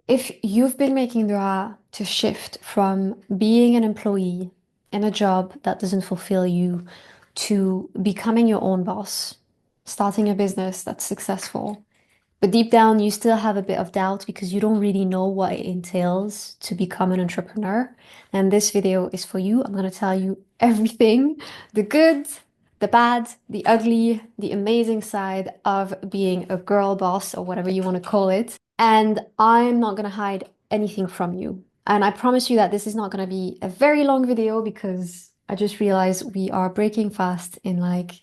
If you've been making dua to shift from being an employee in a job that doesn't fulfill you to becoming your own boss, starting a business that's successful, but deep down you still have a bit of doubt because you don't really know what it entails to become an entrepreneur, then this video is for you. I'm going to tell you everything, the good, the bad, the ugly, the amazing side of being a girl boss or whatever you want to call it. And I'm not going to hide anything from you. And I promise you that this is not going to be a very long video because I just realized we are breaking fast in like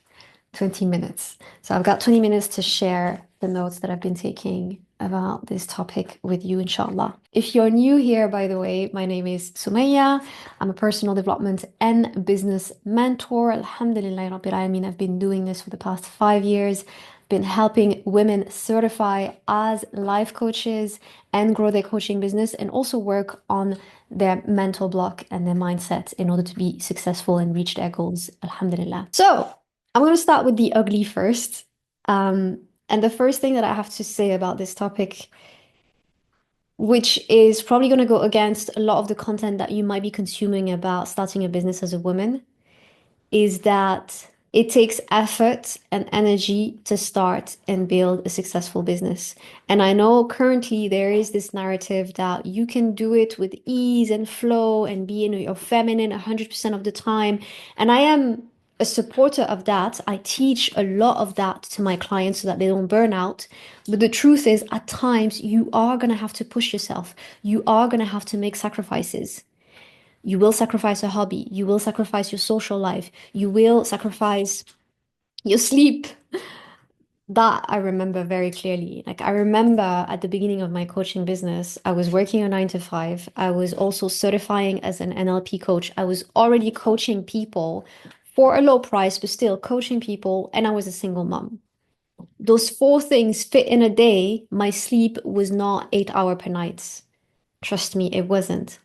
20 minutes. So I've got 20 minutes to share the notes that I've been taking about this topic with you, inshallah. If you're new here, by the way, my name is Sumaya. I'm a personal development and business mentor. Alhamdulillah Rabbil Alameen. I've been doing this for the past 5 years, been helping women certify as life coaches and grow their coaching business and also work on their mental block and their mindset in order to be successful and reach their goals. Alhamdulillah. So I'm going to start with the ugly first. And the first thing that I have to say about this topic, which is probably going to go against a lot of the content that you might be consuming about starting a business as a woman, is that it takes effort and energy to start and build a successful business. And I know currently there is this narrative that you can do it with ease and flow and be in your feminine 100% of the time. And I am a supporter of that. I teach a lot of that to my clients so that they don't burn out. But the truth is, at times, you are going to have to push yourself. You are going to have to make sacrifices. You will sacrifice a hobby. You will sacrifice your social life. You will sacrifice your sleep. That I remember very clearly. Like, I remember at the beginning of my coaching business, I was working a 9 to 5. I was also certifying as an NLP coach. I was already coaching people for a low price, but still coaching people. And I was a single mom. Those four things fit in a day. My sleep was not 8 hours per night. Trust me, it wasn't.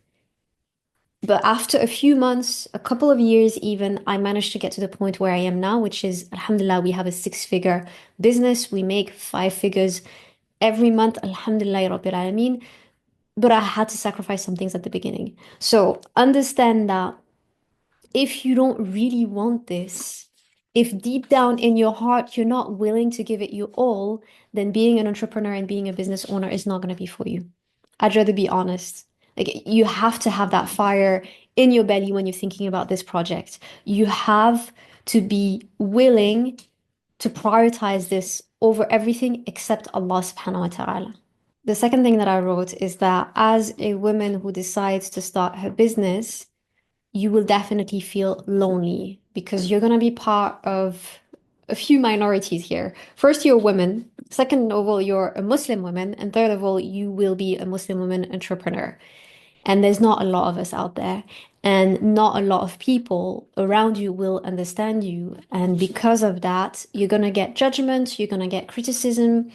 But after a few months, a couple of years even, I managed to get to the point where I am now, which is, alhamdulillah, we have a 6-figure business. We make 5 figures every month, alhamdulillah, Rabbil Alameen. But I had to sacrifice some things at the beginning. So understand that if you don't really want this, if deep down in your heart you're not willing to give it your all, then being an entrepreneur and being a business owner is not going to be for you. I'd rather be honest. Like, you have to have that fire in your belly when you're thinking about this project. You have to be willing to prioritize this over everything except Allah subhanahu wa ta'ala. The second thing that I wrote is that as a woman who decides to start her business, you will definitely feel lonely because you're going to be part of a few minorities here. First, you're a woman. Second of all, you're a Muslim woman. And third of all, you will be a Muslim woman entrepreneur. And there's not a lot of us out there. And not a lot of people around you will understand you. And because of that, you're going to get judgment, you're going to get criticism,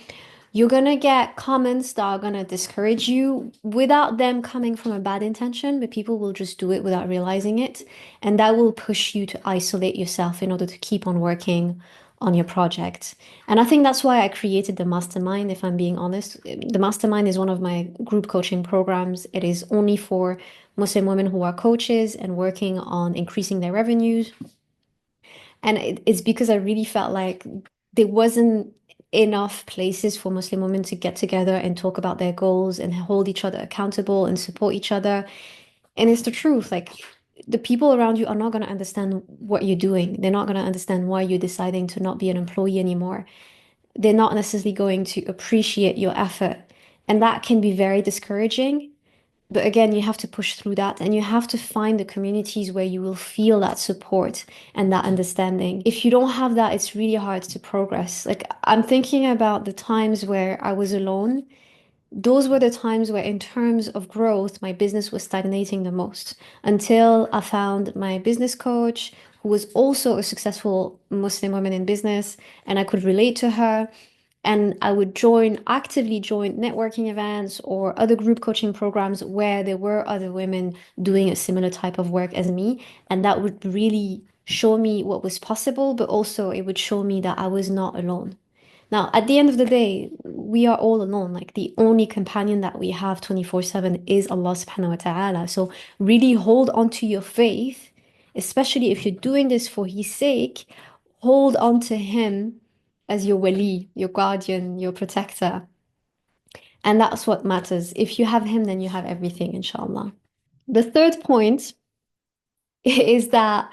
you're gonna get comments that are gonna discourage you without them coming from a bad intention, but people will just do it without realizing it. And that will push you to isolate yourself in order to keep on working on your project. And I think that's why I created the mastermind, if I'm being honest. The mastermind is one of my group coaching programs. It is only for Muslim women who are coaches and working on increasing their revenues. And it's because I really felt like there wasn't enough places for Muslim women to get together and talk about their goals and hold each other accountable and support each other. And it's the truth. Like, the people around you are not going to understand what you're doing. They're not going to understand why you're deciding to not be an employee anymore. They're not necessarily going to appreciate your effort. And that can be very discouraging. But again, you have to push through that and you have to find the communities where you will feel that support and that understanding. If you don't have that, it's really hard to progress. Like, I'm thinking about the times where I was alone. Those were the times where, in terms of growth, my business was stagnating the most until I found my business coach, who was also a successful Muslim woman in business, and I could relate to her. And I would actively join networking events or other group coaching programs where there were other women doing a similar type of work as me. And that would really show me what was possible, but also it would show me that I was not alone. Now, at the end of the day, we are all alone. Like the only companion that we have 24/7 is Allah subhanahu wa ta'ala. So really hold on to your faith, especially if you're doing this for His sake, hold on to Him as your wali, your guardian, your protector. And that's what matters. If you have Him, then you have everything, inshallah. The third point is that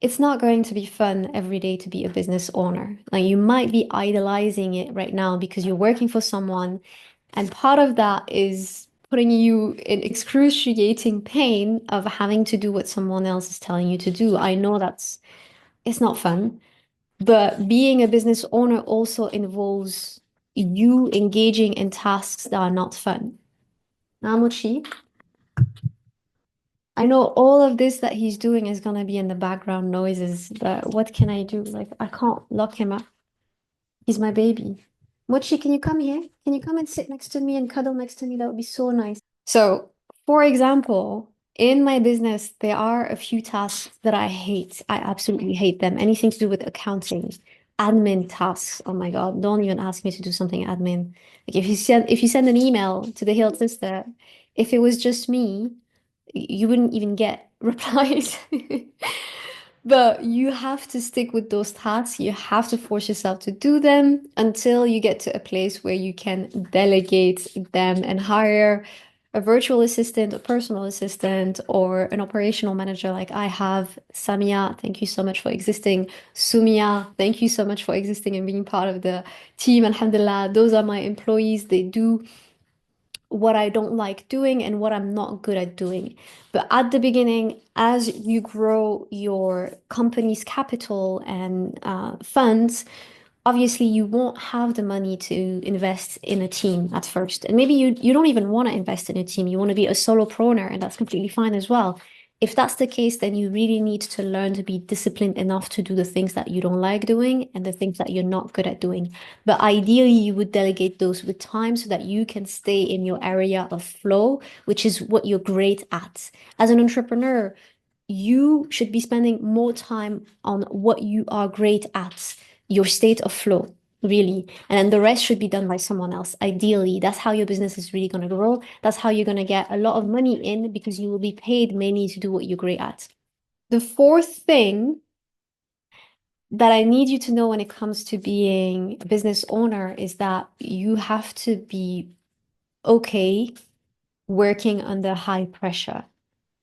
it's not going to be fun every day to be a business owner. Like you might be idolizing it right now because you're working for someone, and part of that is putting you in excruciating pain of having to do what someone else is telling you to do. I know it's not fun, but being a business owner also involves you engaging in tasks that are not fun. Namuchi, I know all of this that he's doing is gonna be in the background noises, but what can I do? Like, I can't lock him up. He's my baby. Mochi, can you come here? Can you come and sit next to me and cuddle next to me? That would be so nice. So, for example, in my business, there are a few tasks that I hate. I absolutely hate them. Anything to do with accounting, admin tasks. Oh my God, don't even ask me to do something admin. Like if you send an email to the Hill sister, if it was just me, you wouldn't even get replies. But you have to stick with those tasks. You have to force yourself to do them until you get to a place where you can delegate them and hire a virtual assistant, a personal assistant, or an operational manager like I have. Samia, thank you so much for existing. Sumia, thank you so much for existing and being part of the team. Alhamdulillah, those are my employees. They do what I don't like doing and what I'm not good at doing. But at the beginning, as you grow your company's capital and funds, obviously you won't have the money to invest in a team at first. And maybe you don't even want to invest in a team. You want to be a solopreneur, and that's completely fine as well. If that's the case, then you really need to learn to be disciplined enough to do the things that you don't like doing and the things that you're not good at doing. But ideally, you would delegate those with time so that you can stay in your area of flow, which is what you're great at. As an entrepreneur, you should be spending more time on what you are great at, your state of flow, really. And then the rest should be done by someone else. Ideally, that's how your business is really going to grow. That's how you're going to get a lot of money in because you will be paid mainly to do what you're great at. The fourth thing that I need you to know when it comes to being a business owner is that you have to be okay working under high pressure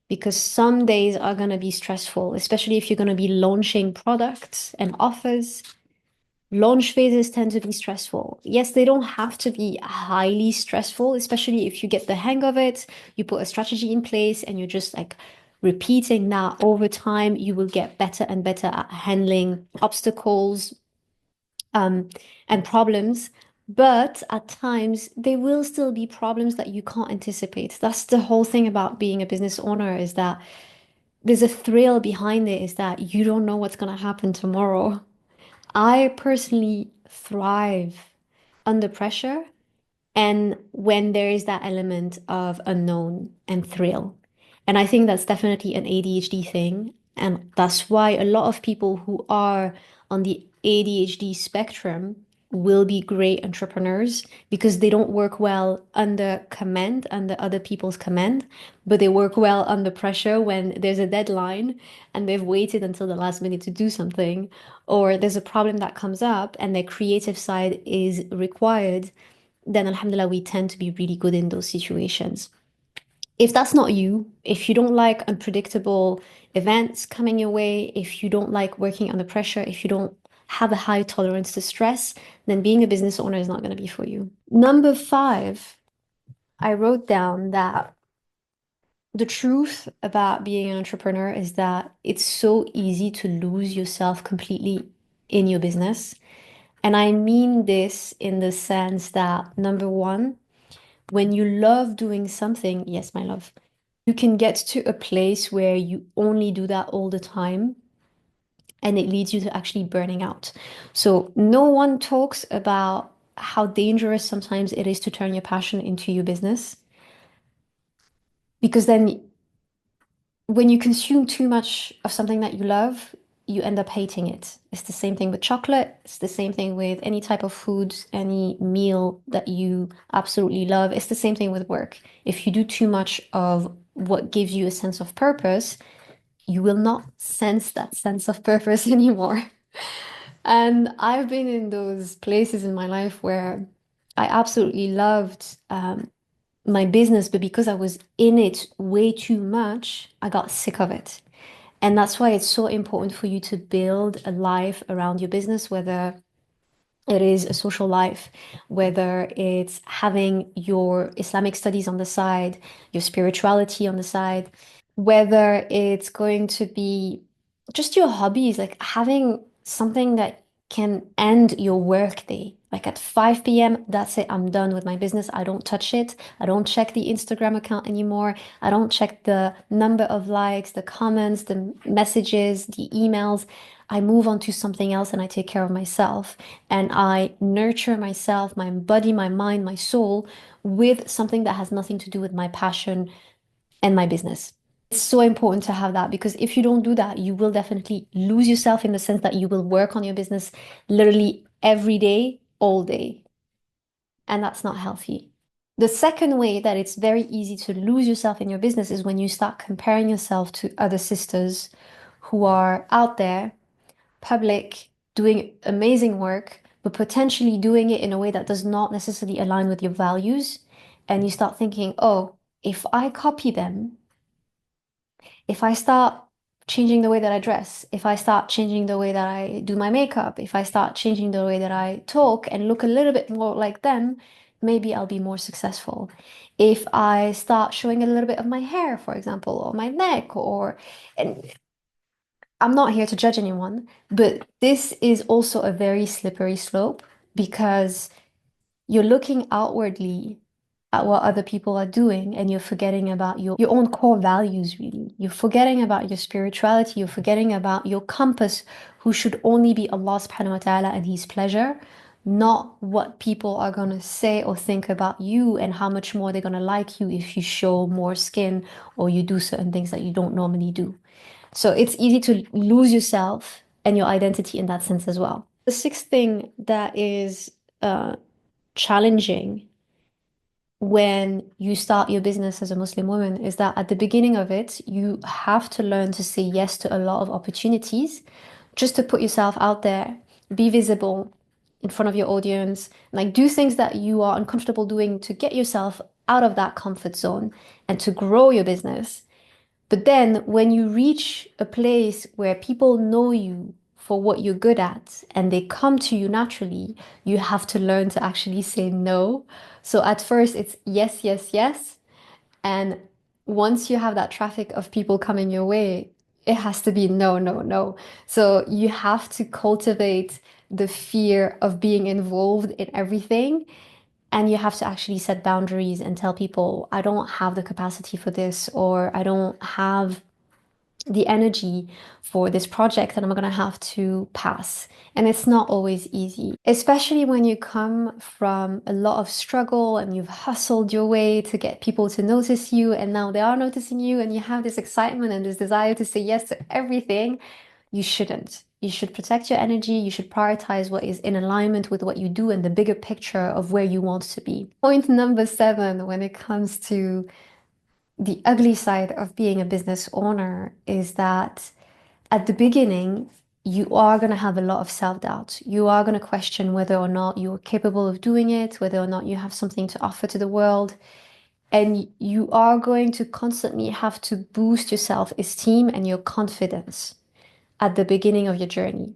because some days are going to be stressful, especially if you're going to be launching products and offers. Launch phases tend to be stressful. Yes, they don't have to be highly stressful, especially if you get the hang of it, you put a strategy in place and you're just like repeating that over time, you will get better and better at handling obstacles, um, and problems. But at times, there will still be problems that you can't anticipate. That's the whole thing about being a business owner is that there's a thrill behind it, is that you don't know what's going to happen tomorrow. I personally thrive under pressure and when there is that element of unknown and thrill. And I think that's definitely an ADHD thing. And that's why a lot of people who are on the ADHD spectrum will be great entrepreneurs because they don't work well under command, under other people's command, but they work well under pressure when there's a deadline and they've waited until the last minute to do something, or there's a problem that comes up and their creative side is required, then alhamdulillah, we tend to be really good in those situations. If that's not you, if you don't like unpredictable events coming your way, if you don't like working under pressure, if you don't have a high tolerance to stress, then being a business owner is not going to be for you. Number five, I wrote down that the truth about being an entrepreneur is that it's so easy to lose yourself completely in your business. And I mean this in the sense that number one, when you love doing something, yes, my love, you can get to a place where you only do that all the time and it leads you to actually burning out. So no one talks about how dangerous sometimes it is to turn your passion into your business because then when you consume too much of something that you love, you end up hating it. It's the same thing with chocolate. It's the same thing with any type of food, any meal that you absolutely love. It's the same thing with work. If you do too much of what gives you a sense of purpose, you will not sense that sense of purpose anymore. And I've been in those places in my life where I absolutely loved my business, but because I was in it way too much, I got sick of it. And that's why it's so important for you to build a life around your business, whether it is a social life, whether it's having your Islamic studies on the side, your spirituality on the side, whether it's going to be just your hobbies, like having something that can end your work day. Like at 5 p.m., that's it. I'm done with my business. I don't touch it. I don't check the Instagram account anymore. I don't check the number of likes, the comments, the messages, the emails. I move on to something else and I take care of myself and I nurture myself, my body, my mind, my soul with something that has nothing to do with my passion and my business. It's so important to have that because if you don't do that, you will definitely lose yourself in the sense that you will work on your business literally every day, all day. And that's not healthy. The second way that it's very easy to lose yourself in your business is when you start comparing yourself to other sisters who are out there public, doing amazing work, but potentially doing it in a way that does not necessarily align with your values. And you start thinking, oh, if I copy them, if I start changing the way that I dress, if I start changing the way that I do my makeup, if I start changing the way that I talk and look a little bit more like them, maybe I'll be more successful. If I start showing a little bit of my hair, for example, or my neck, or and I'm not here to judge anyone, but this is also a very slippery slope because you're looking outwardly at what other people are doing and you're forgetting about your own core values, really. You're forgetting about your spirituality, you're forgetting about your compass, who should only be Allah subhanahu wa ta'ala and His pleasure, not what people are going to say or think about you and how much more they're going to like you if you show more skin or you do certain things that you don't normally do. So it's easy to lose yourself and your identity in that sense as well. The sixth thing that is challenging when you start your business as a Muslim woman is that at the beginning of it, you have to learn to say yes to a lot of opportunities just to put yourself out there, be visible in front of your audience, like do things that you are uncomfortable doing to get yourself out of that comfort zone and to grow your business. But then when you reach a place where people know you for what you're good at and they come to you naturally, you have to learn to actually say no. So at first it's yes, yes, yes. And once you have that traffic of people coming your way, it has to be no, no, no. So you have to cultivate the fear of being involved in everything and you have to actually set boundaries and tell people, I don't have the capacity for this, or I don't have the energy for this project and I'm gonna have to pass. And it's not always easy, especially when you come from a lot of struggle and you've hustled your way to get people to notice you, and now they are noticing you, and you have this excitement and this desire to say yes to everything. You shouldn't. You should protect your energy. You should prioritize what is in alignment with what you do and the bigger picture of where you want to be. Point number seven, when it comes to the ugly side of being a business owner, is that at the beginning, you are going to have a lot of self-doubt. You are going to question whether or not you're capable of doing it, whether or not you have something to offer to the world. And you are going to constantly have to boost your self-esteem and your confidence at the beginning of your journey.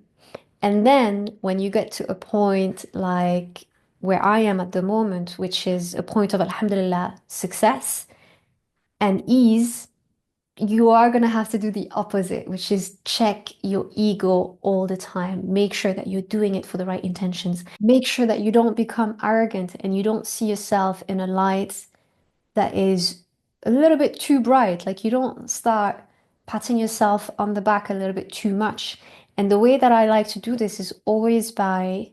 And then when you get to a point like where I am at the moment, which is a point of Alhamdulillah success and ease, you are going to have to do the opposite, which is check your ego all the time. Make sure that you're doing it for the right intentions. Make sure that you don't become arrogant and you don't see yourself in a light that is a little bit too bright. Like you don't start patting yourself on the back a little bit too much. And the way that I like to do this is always by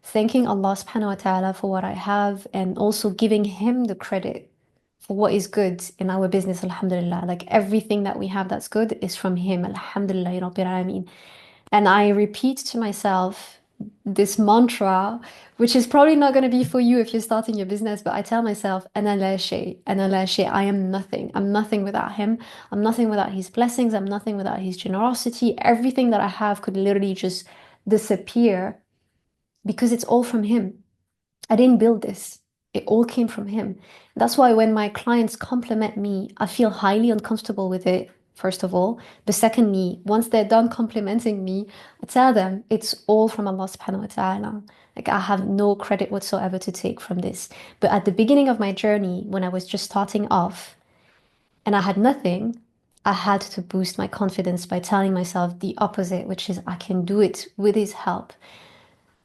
thanking Allah subhanahu wa ta'ala for what I have and also giving Him the credit for what is good in our business, alhamdulillah. Like everything that we have that's good is from Him, alhamdulillah, Rabbil Alameen. And I repeat to myself this mantra, which is probably not going to be for you if you're starting your business, but I tell myself, Analeshe, I am nothing. I'm nothing without him. I'm nothing without his blessings. I'm nothing without his generosity. Everything that I have could literally just disappear because it's all from him. I didn't build this. It all came from him. That's why when my clients compliment me, I feel highly uncomfortable with it, first of all. But secondly, once they're done complimenting me, I tell them it's all from Allah subhanahu wa ta'ala. Like I have no credit whatsoever to take from this. But at the beginning of my journey, when I was just starting off and I had nothing, I had to boost my confidence by telling myself the opposite, which is I can do it with his help.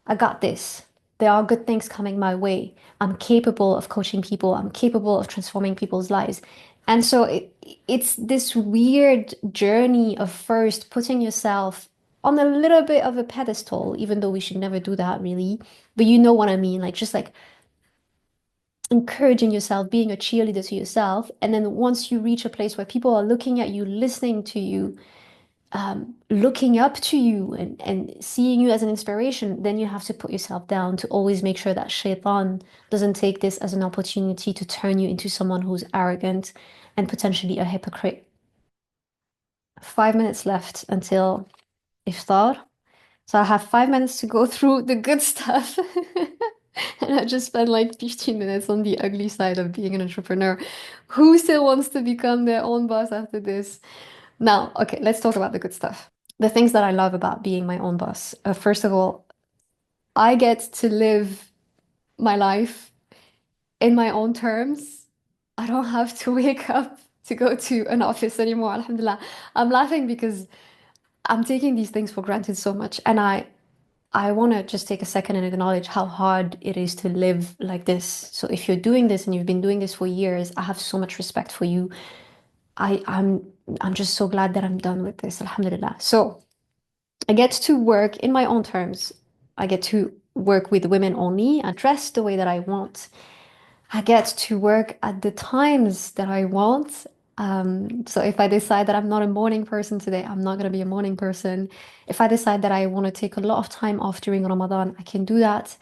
I got this. There are good things coming my way. I'm capable of coaching people. I'm capable of transforming people's lives. And so it's this weird journey of first putting yourself on a little bit of a pedestal, even though we should never do that really. But you know what I mean? Like just like encouraging yourself, being a cheerleader to yourself. And then once you reach a place where people are looking at you, listening to you, looking up to you and seeing you as an inspiration, then you have to put yourself down to always make sure that shaitan doesn't take this as an opportunity to turn you into someone who's arrogant and potentially a hypocrite. 5 minutes left until iftar. So I have 5 minutes to go through the good stuff. And I just spent like 15 minutes on the ugly side of being an entrepreneur. Who still wants to become their own boss after this? Now, okay, let's talk about the good stuff. The things that I love about being my own boss. First of all, I get to live my life in my own terms. I don't have to wake up to go to an office anymore. Alhamdulillah. I'm laughing because I'm taking these things for granted so much. And I want to just take a second and acknowledge how hard it is to live like this. So if you're doing this and you've been doing this for years, I have so much respect for you. I'm just so glad that I'm done with this. Alhamdulillah. So I get to work in my own terms. I get to work with women only. I dress the way that I want. I get to work at the times that I want. So if I decide that I'm not a morning person today, I'm not going to be a morning person. If I decide that I want to take a lot of time off during Ramadan, I can do that.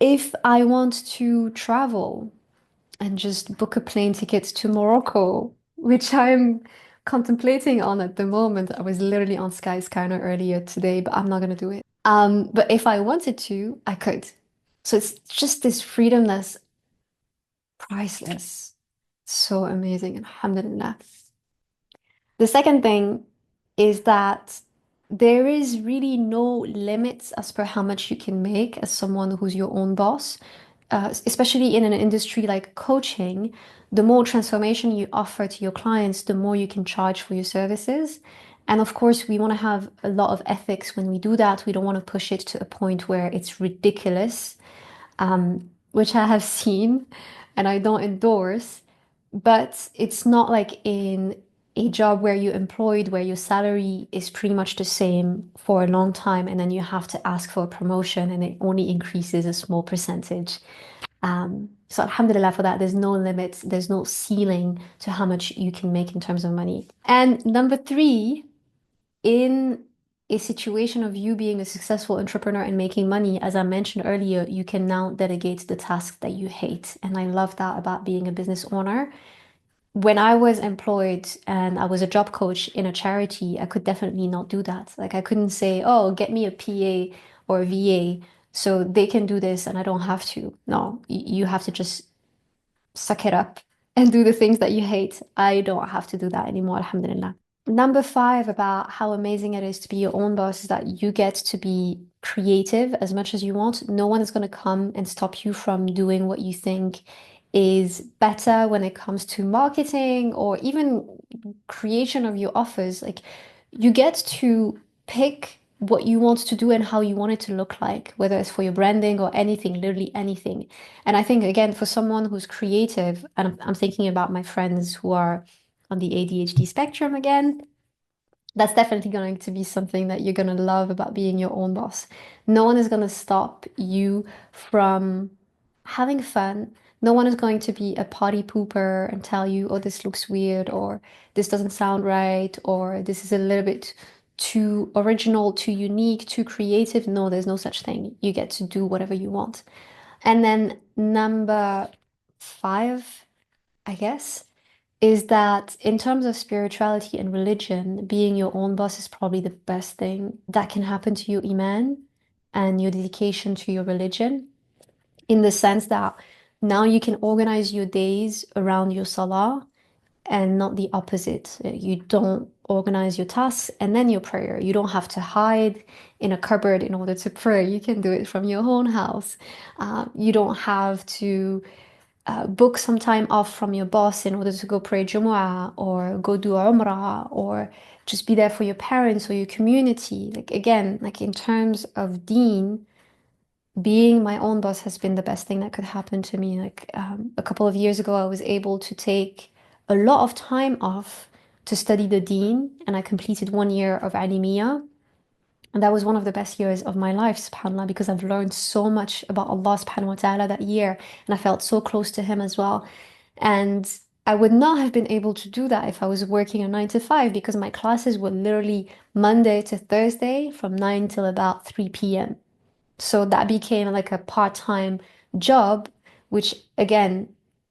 If I want to travel and just book a plane ticket to Morocco, which I'm contemplating on at the moment. I was literally on Skyscanner earlier today, but I'm not gonna do it. But if I wanted to, I could. So it's just this freedom that's priceless. So amazing. Alhamdulillah. The second thing is that there is really no limits as per how much you can make as someone who's your own boss. Especially in an industry like coaching, the more transformation you offer to your clients, the more you can charge for your services. And of course, we want to have a lot of ethics when we do that. We don't want to push it to a point where it's ridiculous, which I have seen and I don't endorse. But it's not like in a job where you're employed, where your salary is pretty much the same for a long time, and then you have to ask for a promotion and it only increases a small percentage. So Alhamdulillah for that, there's no limits, there's no ceiling to how much you can make in terms of money. And number three, in a situation of you being a successful entrepreneur and making money, as I mentioned earlier, you can now delegate the tasks that you hate. And I love that about being a business owner. When I was employed and I was a job coach in a charity, I could definitely not do that. Like I couldn't say, oh, get me a PA or a VA so they can do this and I don't have to. No, you have to just suck it up and do the things that you hate. I don't have to do that anymore, alhamdulillah. Number five about how amazing it is to be your own boss is that you get to be creative as much as you want. No one is going to come and stop you from doing what you think is better when it comes to marketing or even creation of your offers. Like you get to pick what you want to do and how you want it to look like, whether it's for your branding or anything, literally anything. And I think, again, for someone who's creative, and I'm thinking about my friends who are on the ADHD spectrum again, that's definitely going to be something that you're going to love about being your own boss. No one is going to stop you from having fun. No one is going to be a party pooper and tell you, oh, this looks weird, or this doesn't sound right, or this is a little bit too original, too unique, too creative. No, there's no such thing. You get to do whatever you want. And then number five, I guess, is that in terms of spirituality and religion, being your own boss is probably the best thing that can happen to you, Iman, and your dedication to your religion, in the sense that now you can organize your days around your salah and not the opposite. You don't organize your tasks and then your prayer. You don't have to hide in a cupboard in order to pray. You can do it from your own house. You don't have to book some time off from your boss in order to go pray Jumu'ah or go do Umrah or just be there for your parents or your community. Like again, like in terms of deen, being my own boss has been the best thing that could happen to me. Like a couple of years ago, I was able to take a lot of time off to study the deen, and I completed 1 year of Alimiyah. And that was one of the best years of my life, subhanAllah, because I've learned so much about Allah subhanahu wa ta'ala that year, and I felt so close to Him as well. And I would not have been able to do that if I was working a 9 to 5 because my classes were literally Monday to Thursday from 9 till about 3 p.m. So that became like a part-time job, which again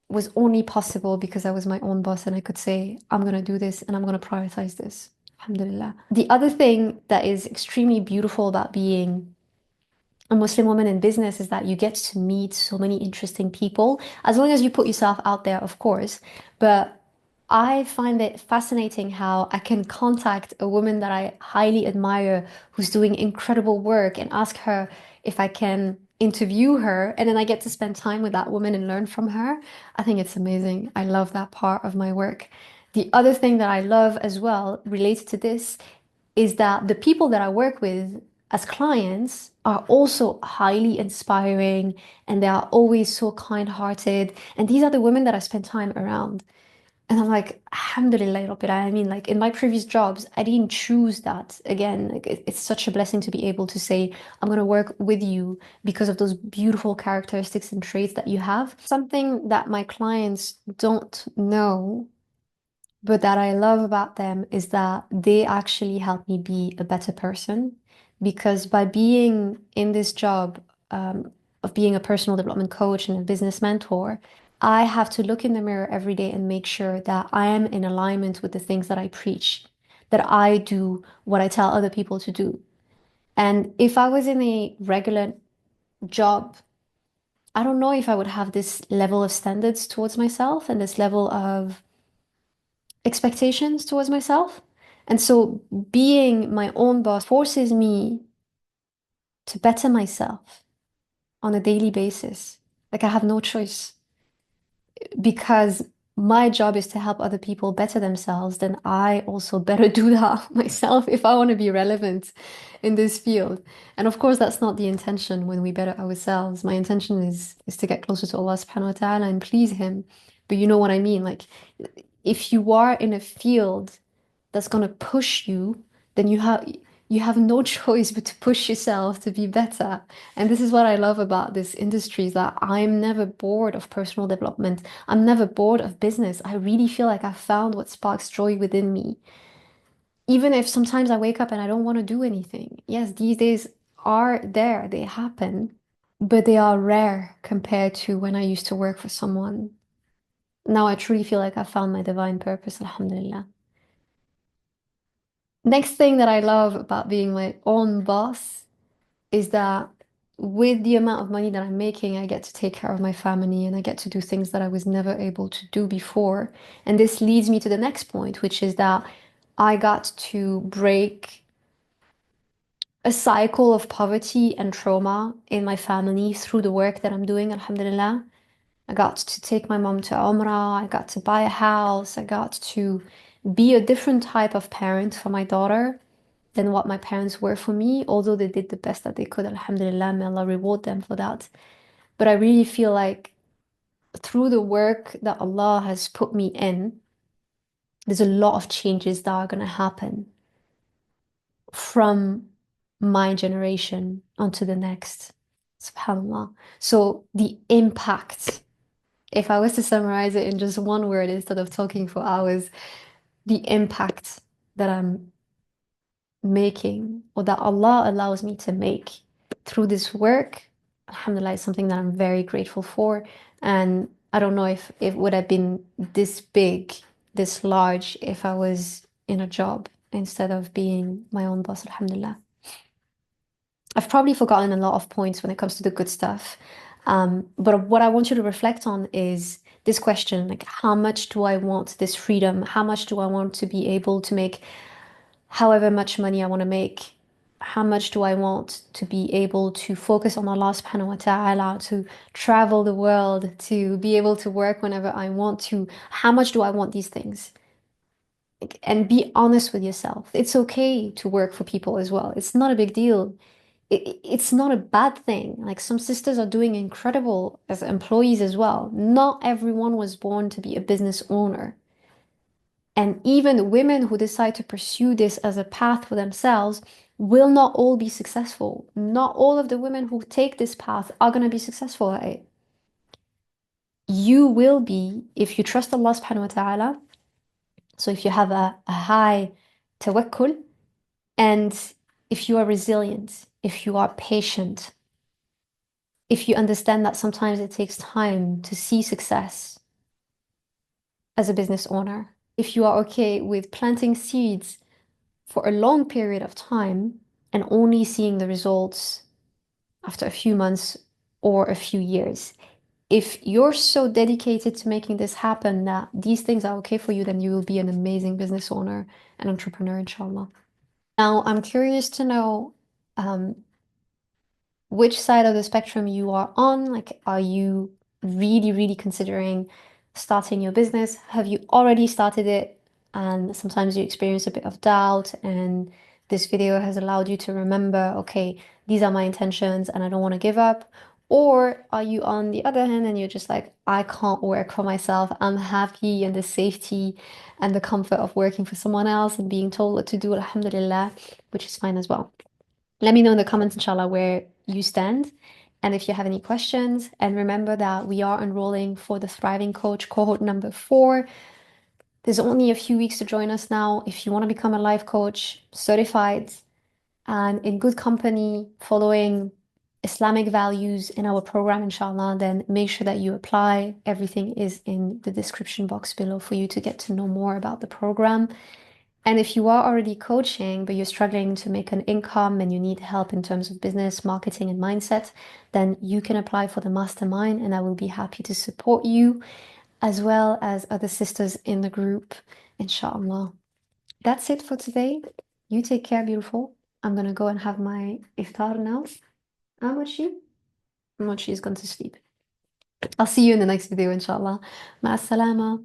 was only possible because I was my own boss and I could say, I'm going to do this and I'm going to prioritize this. Alhamdulillah. The other thing that is extremely beautiful about being a Muslim woman in business is that you get to meet so many interesting people, as long as you put yourself out there, of course. But I find it fascinating how I can contact a woman that I highly admire who's doing incredible work and ask her if I can interview her, and then I get to spend time with that woman and learn from her. I think it's amazing. I love that part of my work. The other thing that I love as well related to this is that the people that I work with as clients are also highly inspiring and they are always so kind-hearted. And these are the women that I spend time around. And I'm like, Alhamdulillah, Rabbil Alameen. Like in my previous jobs, I didn't choose that. Again, like it's such a blessing to be able to say, I'm going to work with you because of those beautiful characteristics and traits that you have. Something that my clients don't know but that I love about them is that they actually help me be a better person. Because by being in this job of being a personal development coach and a business mentor, I have to look in the mirror every day and make sure that I am in alignment with the things that I preach, that I do what I tell other people to do. And if I was in a regular job, I don't know if I would have this level of standards towards myself and this level of expectations towards myself. And so being my own boss forces me to better myself on a daily basis. Like I have no choice because my job is to help other people better themselves, then I also better do that myself if I want to be relevant in this field. And of course, that's not the intention when we better ourselves. My intention is to get closer to Allah subhanahu wa ta'ala and please Him. But you know what I mean? Like if you are in a field that's going to push you, then you have no choice but to push yourself to be better. And this is what I love about this industry is that I'm never bored of personal development. I'm never bored of business. I really feel like I found what sparks joy within me. Even if sometimes I wake up and I don't want to do anything. Yes, these days are there, they happen, but they are rare compared to when I used to work for someone. Now I truly feel like I found my divine purpose, alhamdulillah. Next thing that I love about being my own boss is that with the amount of money that I'm making, I get to take care of my family and I get to do things that I was never able to do before. And this leads me to the next point, which is that I got to break a cycle of poverty and trauma in my family through the work that I'm doing, alhamdulillah. I got to take my mom to Umrah, I got to buy a house, I got to be a different type of parent for my daughter than what my parents were for me, although they did the best that they could, alhamdulillah, may Allah reward them for that. But I really feel like through the work that Allah has put me in, there's a lot of changes that are going to happen from my generation onto the next. SubhanAllah. So the impact, if I was to summarize it in just one word instead of talking for hours, the impact that I'm making or that Allah allows me to make through this work, alhamdulillah, is something that I'm very grateful for. And I don't know if it would have been this big, this large, if I was in a job instead of being my own boss, alhamdulillah. I've probably forgotten a lot of points when it comes to the good stuff. But what I want you to reflect on is this question, like, how much do I want this freedom? How much do I want to be able to make however much money I want to make? How much do I want to be able to focus on Allah subhanahu wa ta'ala, to travel the world, to be able to work whenever I want to? How much do I want these things? And be honest with yourself. It's okay to work for people as well. It's not a big deal. It's not a bad thing. Like some sisters are doing incredible as employees as well. Not everyone was born to be a business owner. And even women who decide to pursue this as a path for themselves will not all be successful. Not all of the women who take this path are going to be successful at it. You will be if you trust Allah subhanahu wa ta'ala. So if you have a high tawakkul, and if you are resilient, if you are patient, if you understand that sometimes it takes time to see success as a business owner, if you are okay with planting seeds for a long period of time and only seeing the results after a few months or a few years. If you're so dedicated to making this happen that these things are okay for you, then you will be an amazing business owner and entrepreneur, inshallah. Now, I'm curious to know um, which side of the spectrum you are on. Like, are you really, really considering starting your business? Have you already started it? And sometimes you experience a bit of doubt, and this video has allowed you to remember, okay, these are my intentions and I don't want to give up. Or are you on the other hand and you're just like, I can't work for myself. I'm happy in the safety and the comfort of working for someone else and being told what to do, alhamdulillah, which is fine as well. Let me know in the comments, inshallah, where you stand and if you have any questions. And remember that we are enrolling for the Thriving Coach cohort number 4. There's only a few weeks to join us now. If you want to become a life coach, certified and in good company, following Islamic values in our program, inshallah, then make sure that you apply. Everything is in the description box below for you to get to know more about the program. And if you are already coaching, but you're struggling to make an income and you need help in terms of business, marketing, and mindset, then you can apply for the mastermind and I will be happy to support you as well as other sisters in the group, inshallah. That's it for today. You take care, beautiful. I'm gonna go and have my iftar now. Amochi? Amochi is gone to sleep. I'll see you in the next video, inshallah. Ma salama.